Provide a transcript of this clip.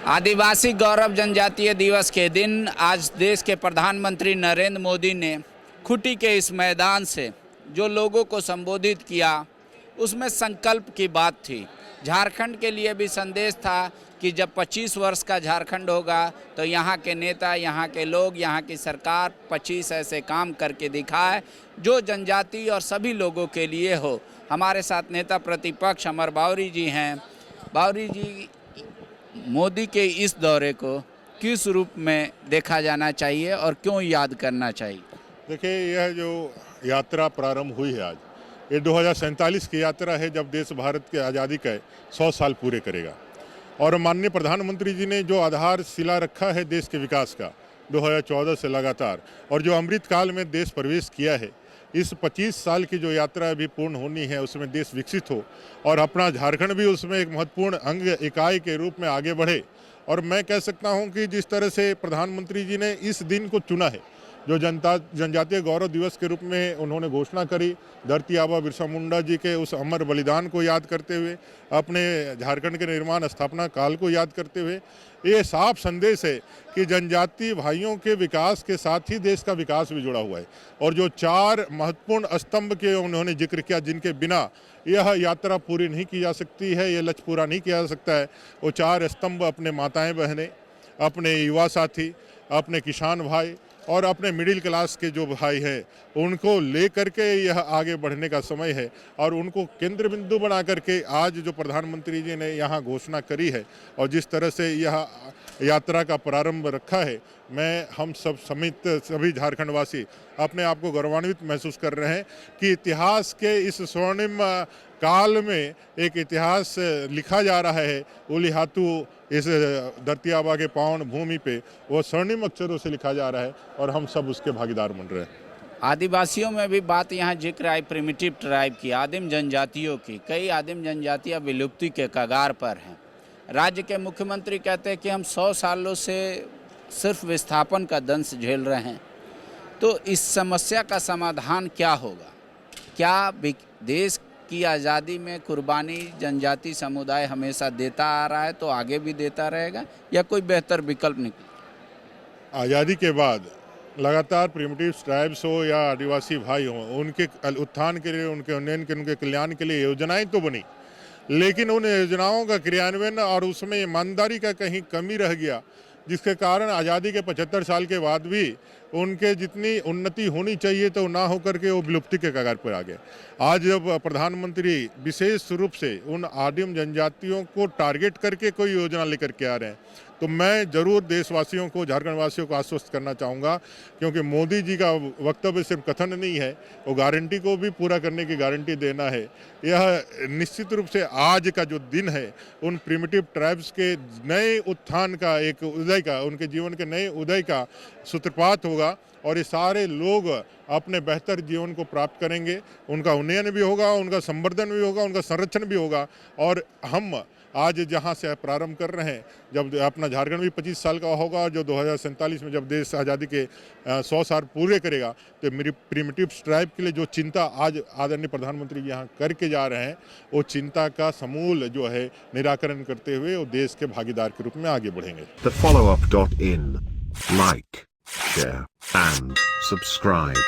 आदिवासी गौरव जनजातीय दिवस के दिन आज देश के प्रधानमंत्री नरेंद्र मोदी ने खूंटी के इस मैदान से जो लोगों को संबोधित किया, उसमें संकल्प की बात थी। झारखंड के लिए भी संदेश था कि जब 25 वर्ष का झारखंड होगा तो यहाँ के नेता, यहाँ के लोग, यहाँ की सरकार 25 ऐसे काम करके दिखाए जो जनजाति और सभी लोगों के लिए हो। हमारे साथ नेता प्रतिपक्ष अमर बावरी जी हैं। बावरी जी, मोदी के इस दौरे को किस रूप में देखा जाना चाहिए और क्यों याद करना चाहिए? देखिए, यह जो यात्रा प्रारंभ हुई है आज, ये 2047 की यात्रा है जब देश भारत के आज़ादी के 100 साल पूरे करेगा। और माननीय प्रधानमंत्री जी ने जो आधारशिला रखा है देश के विकास का 2014 से लगातार, और जो अमृत काल में देश प्रवेश किया है, इस 25 साल की जो यात्रा अभी पूर्ण होनी है उसमें देश विकसित हो और अपना झारखंड भी उसमें एक महत्वपूर्ण अंग इकाई के रूप में आगे बढ़े। और मैं कह सकता हूं कि जिस तरह से प्रधानमंत्री जी ने इस दिन को चुना है, जो जनजातीय गौरव दिवस के रूप में उन्होंने घोषणा करी, धरती आबा बिरसा मुंडा जी के उस अमर बलिदान को याद करते हुए, अपने झारखंड के निर्माण स्थापना काल को याद करते हुए, ये साफ संदेश है कि जनजातीय भाइयों के विकास के साथ ही देश का विकास भी जुड़ा हुआ है। और जो 4 महत्वपूर्ण स्तंभ के उन्होंने जिक्र किया, जिनके बिना यह यात्रा पूरी नहीं की जा सकती है, यह लक्ष्य पूरा नहीं किया जा सकता है, वो 4 स्तंभ अपने माताएं बहनें, अपने युवा साथी, अपने किसान भाई और अपने मिडिल क्लास के जो भाई हैं, उनको ले करके यह आगे बढ़ने का समय है। और उनको केंद्र बिंदु बना करके आज जो प्रधानमंत्री जी ने यहाँ घोषणा करी है और जिस तरह से यह यात्रा का प्रारंभ रखा है, मैं हम सब समेत सभी झारखंडवासी अपने आप को गौरवान्वित महसूस कर रहे हैं कि इतिहास के इस स्वर्णिम काल में एक इतिहास लिखा जा रहा है। उलिहातू इस धरती आबा के पावन भूमि पे वो स्वर्णिम अक्षरों से लिखा जा रहा है और हम सब उसके भागीदार बन रहे हैं। आदिवासियों में भी बात यहाँ जिक्र आई, प्रिमिटिव ट्राइब की, आदिम जनजातियों की। कई आदिम जनजातियाँ विलुप्ति के कगार पर हैं। राज्य के मुख्यमंत्री कहते हैं कि हम 100 सालों से सिर्फ विस्थापन का दंश झेल रहे हैं। तो इस समस्या का समाधान क्या होगा? क्या देश की आज़ादी में कुर्बानी जनजाति समुदाय हमेशा देता आ रहा है तो आगे भी देता रहेगा, या कोई बेहतर विकल्प निकले? आज़ादी के बाद लगातार प्रिमिटिव ट्राइब्स हो या आदिवासी भाई हों, उनके उत्थान के लिए, उनके उन्नयन के, उनके कल्याण के लिए योजनाएं तो बनी, लेकिन उन योजनाओं का क्रियान्वयन और उसमें ईमानदारी का कहीं कमी रह गया, जिसके कारण आज़ादी के 75 साल के बाद भी उनके जितनी उन्नति होनी चाहिए तो ना होकर के वो विलुप्ति के कगार पर आ गए। आज जब प्रधानमंत्री विशेष रूप से उन आदिम जनजातियों को टारगेट करके कोई योजना लेकर के आ रहे हैं, तो मैं जरूर देशवासियों को, झारखंड वासियों को आश्वस्त करना चाहूँगा, क्योंकि मोदी जी का वक्तव्य सिर्फ कथन नहीं है, वो गारंटी को भी पूरा करने की गारंटी देना है। यह निश्चित रूप से आज का जो दिन है, उन प्रिमिटिव ट्राइब्स के नए उत्थान का, एक उदय का, उनके जीवन के नए उदय का सूत्रपात होगा और ये सारे लोग अपने बेहतर जीवन को प्राप्त करेंगे। उनका उन्नयन भी होगा, उनका संवर्धन भी होगा, उनका संरक्षण भी होगा। और हम आज जहां से प्रारंभ कर रहे हैं, जब अपना झारखंड भी 25 साल का होगा, जो 2047 में जब देश आज़ादी के 100 साल पूरे करेगा, तो मेरी प्रिमिटिव ट्राइब के लिए जो चिंता आज आदरणीय प्रधानमंत्री यहाँ करके जा रहे हैं, वो चिंता का समूल जो है निराकरण करते हुए वो देश के भागीदार के रूप में आगे बढ़ेंगे। TheFollowUp.in. Like, share, and subscribe.